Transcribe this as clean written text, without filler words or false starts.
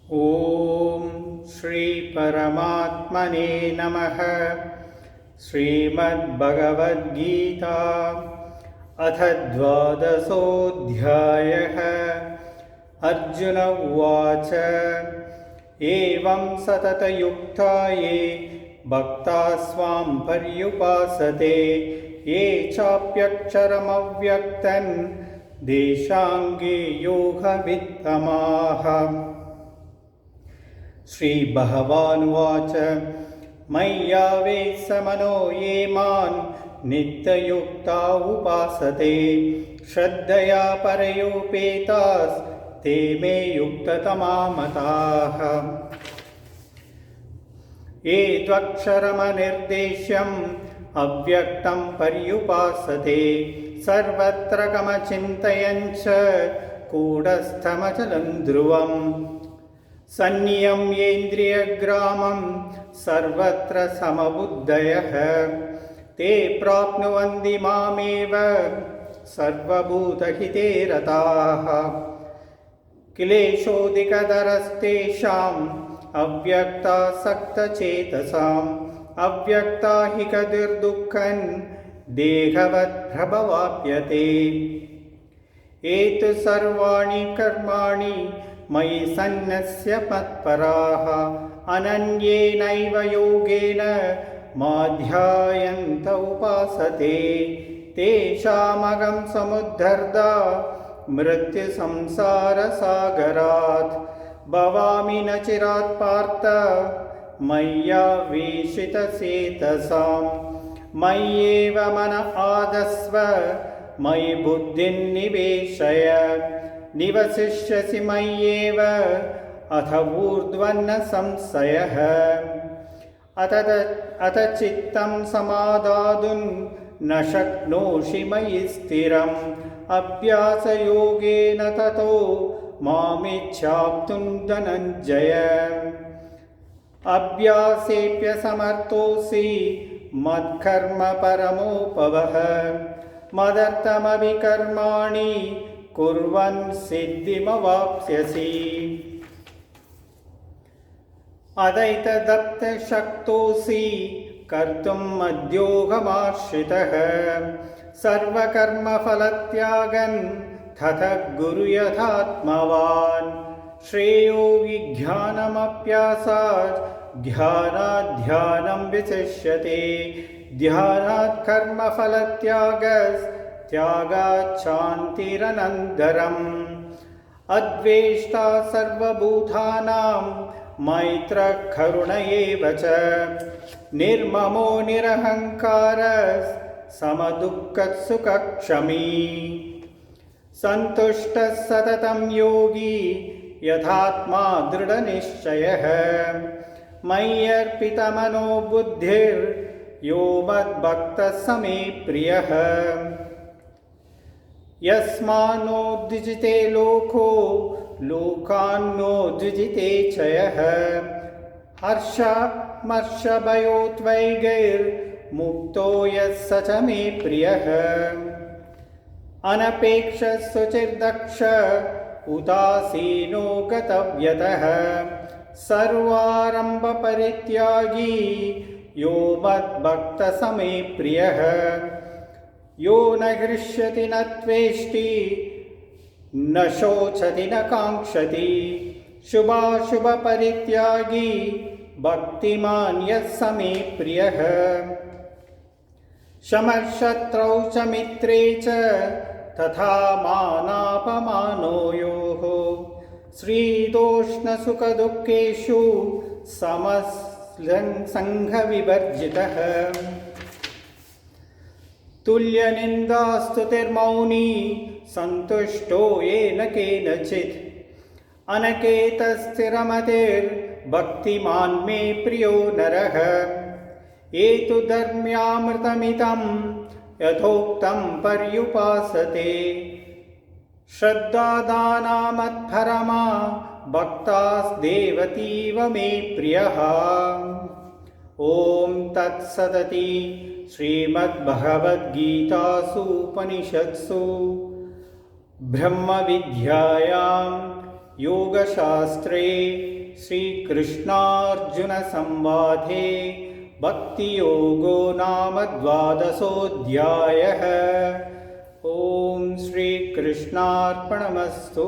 ॐ श्री परमात्मने नमः। श्रीमद्भगवद्गीता अथ द्वादशोऽध्यायः। अर्जुन उवाच एवं सततयुक्ता ये भक्ताः स्वां पर्युपासते ये चाप्यक्षरमव्यक्तं तेषां योगवित्तमाः। श्रीभगवानुवाच मय्यावेशमनो ये मां नित्ययुक्ता उपासते श्रद्धया परयोपेतास्ते मे युक्ततमा मताः। ये त्वक्षरमनिर्देश्यम् अव्यक्तं पर्युपासते सर्वत्र गमचिन्तयञ्च कूटस्थमचलं ध्रुवम् सन्नियम्येन्द्रियग्रामं सर्वत्र समबुद्धयः ते प्राप्नुवन्ति मामेव सर्वभूतहिते रताः। क्लेशोऽधिकतरस्तेषाम् अव्यक्तासक्तचेतसाम् अव्यक्ता हि गतिर्दुःखं देहवद्भ्रभवाप्यते। एतु सर्वाणि कर्माणि मयि सन्न्यस्य मत्पराः अनन्येनैव योगेन माध्यायन्त उपासते तेषामहं समुद्धर्ता मृत्युसंसारसागरात् भवामि न चिरात् पार्थ मय्यावेशितचेतसां मय्येव मन आदस्व मयि बुद्धिं निवेशय निवसिष्यसि मय्येव अथ ऊर्ध्वन्न संशयः। अथ चित्तं समादातुं न शक्नोषि मयि स्थिरम् अभ्यासयोगेन ततो मामिच्छाप्तुं धनञ्जय। अभ्यासेऽप्यसमर्थोऽसि मत्कर्म परमो भवः मदर्थमभिकर्माणि कुर्वन् सिद्धिमवाप्स्यसि। अदैतदप्तशक्तोऽसि कर्तुं मद्योगमाश्रितः सर्वकर्मफलत्यागं ततः कुरु यथात्मवान्। श्रेयो हि ज्ञानमभ्यासात् ध्यानात् ध्यानं विशिष्यते ध्यानात् कर्मफलत्यागात् शान्तिरनन्तरम्। अद्वेष्टा सर्वभूतानां मैत्रः करुण एव च निर्ममो निरहङ्कारः समदुःखसुखक्षमी सन्तुष्टः सततं योगी यथात्मा दृढनिश्चयः मय्यर्पितमनो बुद्धिर्यो मद्भक्तः स मे प्रियः। यस्मान्नोद्विजिते लोको लोकान्नो द्विजिते च यः हर्षमर्षभयोद्वेगैर्मुक्तो यः स च मे प्रियः। अनपेक्षः शुचिर्दक्ष उदासीनो गतव्यतः सर्वारम्भपरित्यागी यो मद्भक्तः स मे प्रियः। यो न हृष्यति न त्वेष्टि न शोचति न काङ्क्षति शुभाशुभपरित्यागी भक्तिमान् यः स मे प्रियः। शमशत्रौ च मित्रे च तथा मानापमानयोः शीतोष्णसुखदुःखेषु समसङ्गविवर्जितः। तुल्यनिन्दास्तुतिर्मौनी सन्तुष्टो येन केनचित् अनकेतस्थिरमतिर्भक्तिमान् मे प्रियो नरः। एतु धर्म्यामृतमिदं यथोक्तं पर्युपासते श्रद्धादानामत्परमा भक्तास्देवतीव मे प्रियः। ॐ तत्सदिति श्रीमद्भगवद्गीतासु उपनिषत्सु ब्रह्मविद्यायां योगशास्त्रे श्रीकृष्णार्जुनसंवादे भक्तियोगो नाम द्वादशोऽध्यायः। ॐ श्रीकृष्णार्पणमस्तु।